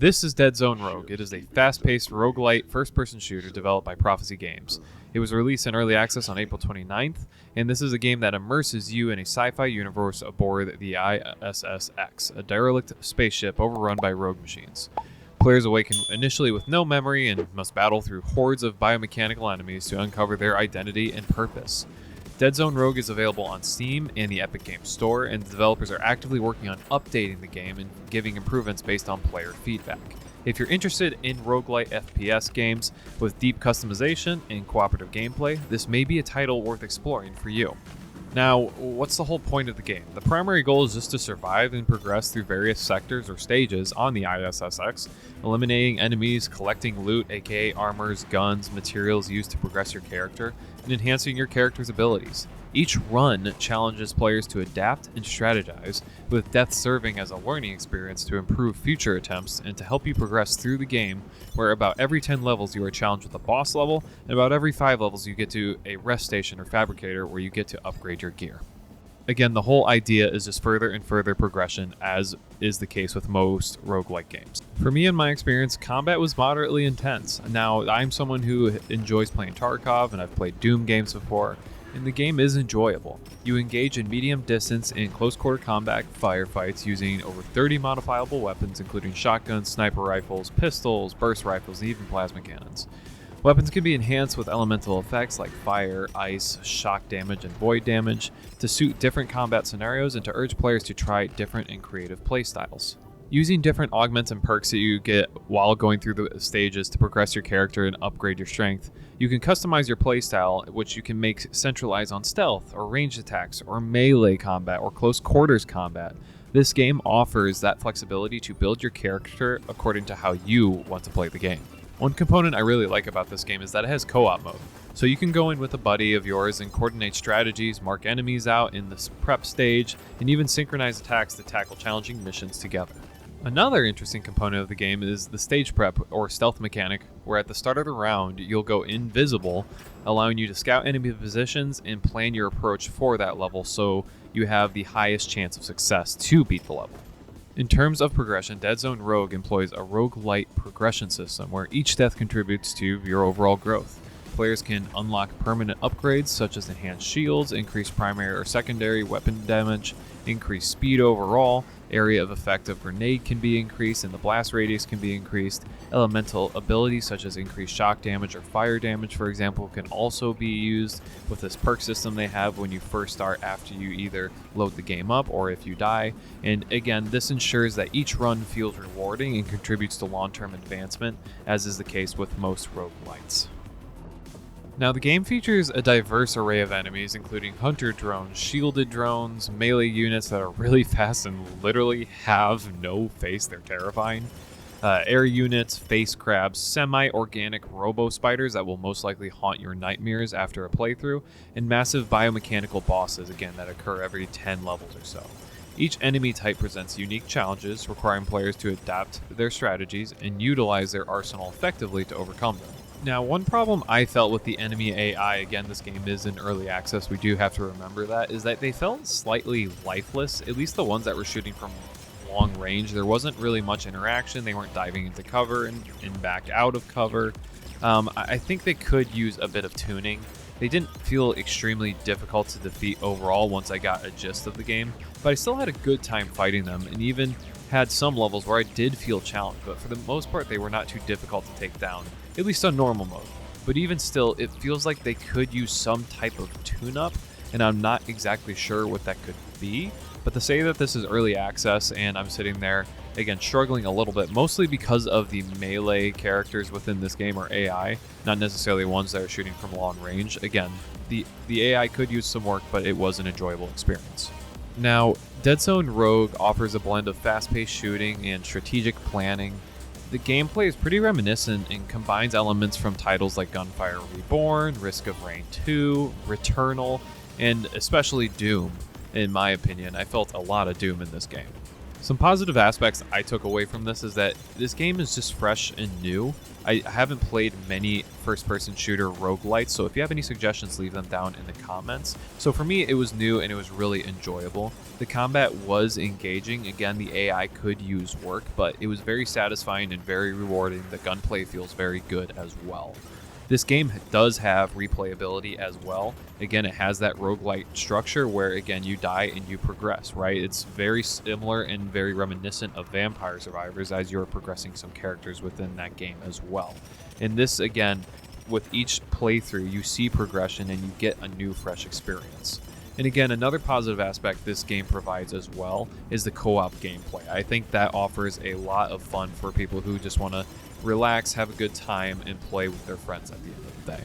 This is Deadzone Rogue. It is a fast-paced roguelite first-person shooter developed by Prophecy Games. It was released in early access on April 29th, and this is a game that immerses you in a sci-fi universe aboard the ISS, a derelict spaceship overrun by rogue machines. Players awaken initially with no memory and must battle through hordes of biomechanical enemies to uncover their identity and purpose. Deadzone Rogue is available on Steam and the Epic Games Store, and the developers are actively working on updating the game and giving improvements based on player feedback. If you're interested in roguelite FPS games with deep customization and cooperative gameplay, this may be a title worth exploring for you. Now, what's the whole point of the game? The primary goal is just to survive and progress through various sectors or stages on the ISSX, eliminating enemies, collecting loot, aka armors, guns, materials used to progress your character, and enhancing your character's abilities. Each run challenges players to adapt and strategize, with death serving as a learning experience to improve future attempts and to help you progress through the game, where about every 10 levels you are challenged with a boss level, and about every 5 levels you get to a rest station or fabricator where you get to upgrade your gear. Again, the whole idea is just further and further progression, as is the case with most roguelike games. For me, in my experience, combat was moderately intense. Now, I'm someone who enjoys playing Tarkov, and I've played Doom games before, and the game is enjoyable. You engage in medium distance and close quarter combat firefights using over 30 modifiable weapons, including shotguns, sniper rifles, pistols, burst rifles, and even plasma cannons. Weapons can be enhanced with elemental effects like fire, ice, shock damage, and void damage to suit different combat scenarios and to urge players to try different and creative playstyles. Using different augments and perks that you get while going through the stages to progress your character and upgrade your strength, you can customize your playstyle, which you can make centralize on stealth, or ranged attacks, or melee combat, or close quarters combat. This game offers that flexibility to build your character according to how you want to play the game. One component I really like about this game is that it has co-op mode. So you can go in with a buddy of yours and coordinate strategies, mark enemies out in the prep stage, and even synchronize attacks to tackle challenging missions together. Another interesting component of the game is the stage prep or stealth mechanic, where at the start of the round you'll go invisible, allowing you to scout enemy positions and plan your approach for that level so you have the highest chance of success to beat the level. In terms of progression, Deadzone Rogue employs a roguelite progression system where each death contributes to your overall growth. Players can unlock permanent upgrades such as enhanced shields, increased primary or secondary weapon damage, increased speed overall, area of effect of grenade can be increased, and the blast radius can be increased. Elemental abilities such as increased shock damage or fire damage, for example, can also be used with this perk system they have when you first start after you either load the game up or if you die. And again, this ensures that each run feels rewarding and contributes to long-term advancement, as is the case with most roguelites. Now, the game features a diverse array of enemies, including hunter drones, shielded drones, melee units that are really fast and literally have no face, they're terrifying, air units, face crabs, semi-organic robo-spiders that will most likely haunt your nightmares after a playthrough, and massive biomechanical bosses, again, that occur every 10 levels or so. Each enemy type presents unique challenges, requiring players to adapt their strategies and utilize their arsenal effectively to overcome them. Now, one problem I felt with the enemy AI, again, this game is in early access, we do have to remember that, is that they felt slightly lifeless, at least the ones that were shooting from long range. There wasn't really much interaction, they weren't diving into cover and back out of cover. I think they could use a bit of tuning. They didn't feel extremely difficult to defeat overall once I got a gist of the game, but I still had a good time fighting them, and even had some levels where I did feel challenged, but for the most part they were not too difficult to take down, at least on normal mode. But even still, it feels like they could use some type of tune-up, and I'm not exactly sure what that could be. But to say that this is early access and I'm sitting there, again, struggling a little bit, mostly because of the melee characters within this game are AI, not necessarily ones that are shooting from long range. Again, the AI could use some work, but it was an enjoyable experience. Now, Deadzone Rogue offers a blend of fast-paced shooting and strategic planning. The gameplay is pretty reminiscent and combines elements from titles like Gunfire Reborn, Risk of Rain 2, Returnal, and especially Doom. In my opinion, I felt a lot of Doom in this game. Some positive aspects I took away from this is that this game is just fresh and new. I haven't played many first-person shooter roguelites, so if you have any suggestions, leave them down in the comments. So for me, it was new and it was really enjoyable. The combat was engaging. Again, the AI could use work, but it was very satisfying and very rewarding. The gunplay feels very good as well. This game does have replayability as well. Again, it has that roguelite structure where, again, you die and you progress, right? It's very similar and very reminiscent of Vampire Survivors as you're progressing some characters within that game as well. And this, again, with each playthrough, you see progression and you get a new, fresh experience. And again, another positive aspect this game provides as well is the co-op gameplay. I think that offers a lot of fun for people who just want to relax, have a good time, and play with their friends at the end of the day.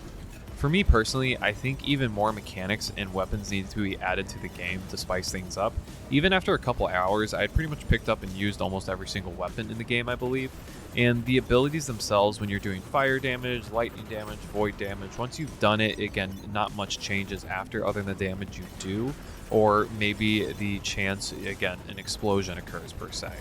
For me personally, I think even more mechanics and weapons need to be added to the game to spice things up. Even after a couple hours, I had pretty much picked up and used almost every single weapon in the game, I believe. And the abilities themselves, when you're doing fire damage, lightning damage, void damage, once you've done it, again, not much changes after other than the damage you do, or maybe the chance, again, an explosion occurs per se.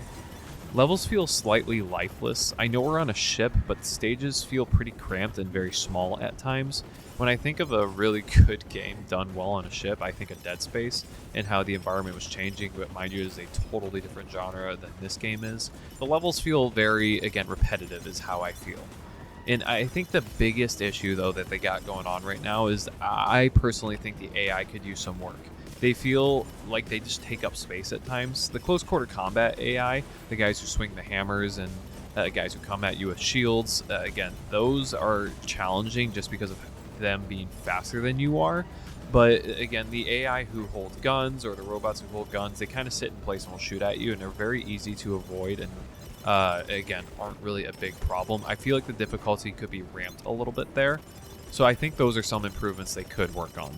Levels feel slightly lifeless. I know we're on a ship, but stages feel pretty cramped and very small at times. When I think of a really good game done well on a ship, I think of Dead Space and how the environment was changing, but mind you, it is a totally different genre than this game is. The levels feel very, again, repetitive is how I feel. And I think the biggest issue, though, that they got going on right now is I personally think the AI could use some work. They feel like they just take up space at times. The close quarter combat AI, the guys who swing the hammers and guys who come at you with shields, again, those are challenging just because of them being faster than you are. But again, the AI who hold guns or the robots who hold guns, they kind of sit in place and will shoot at you, and they're very easy to avoid and again, aren't really a big problem. I feel like the difficulty could be ramped a little bit there. So I think those are some improvements they could work on.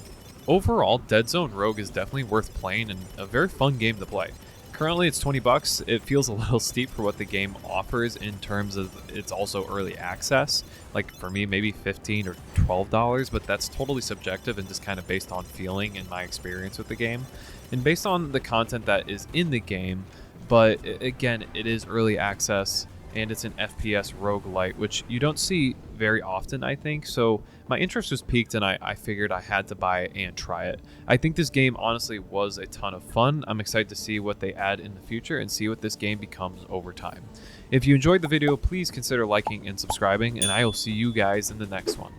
Overall, Deadzone Rogue is definitely worth playing and a very fun game to play. Currently it's $20. It feels a little steep for what the game offers in terms of it's also early access. Like for me, maybe $15 or $12, but that's totally subjective and just kind of based on feeling and my experience with the game. And based on the content that is in the game, but again, it is early access and it's an FPS Roguelite, which you don't see very often, I think. So my interest was piqued and I figured I had to buy it and try it. I think this game honestly was a ton of fun. I'm excited to see what they add in the future and see what this game becomes over time. If you enjoyed the video, please consider liking and subscribing, and I will see you guys in the next one.